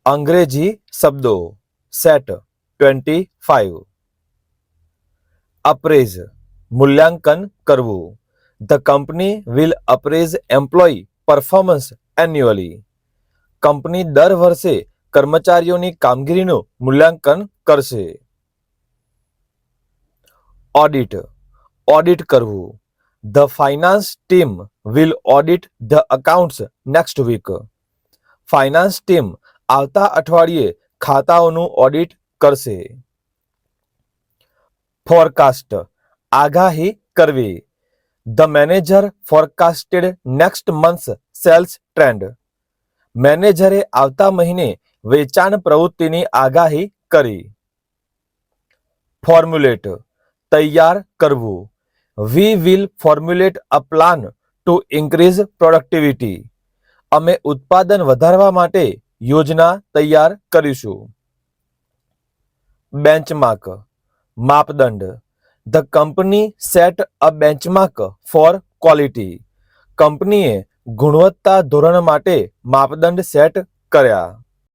અંગ્રેજી શબ્દો set 25. Appraise મૂલ્યાંકન કરવું. The company will appraise employee performance annually. Company દર વર્ષે કર્મચારીઓની કામગીરીનું મૂલ્યાંકન કરશે. ઓડિટ ઓડિટ કરવું. The finance team will audit the accounts next week. Finance team આવતા અઠવાડિયે ખાતાઓનું ઓડિટ કરશે. ફોરકાસ્ટ આગાહી કરવી. The manager forecasted next month's sales trend. મેનેજરે આવતા મહિને વેચાણ પ્રવૃત્તિની આગાહી કરી. ફોર્મ્યુલેટ તૈયાર કરવું. We will formulate a plan to increase productivity. અમે ઉત્પાદન વધારવા માટે યોજના તૈયાર કરીશું. બેન્ચમાર્ક માપદંડ. The company set a benchmark for quality. કંપનીએ ગુણવત્તા ધોરણ માટે માપદંડ સેટ કર્યા.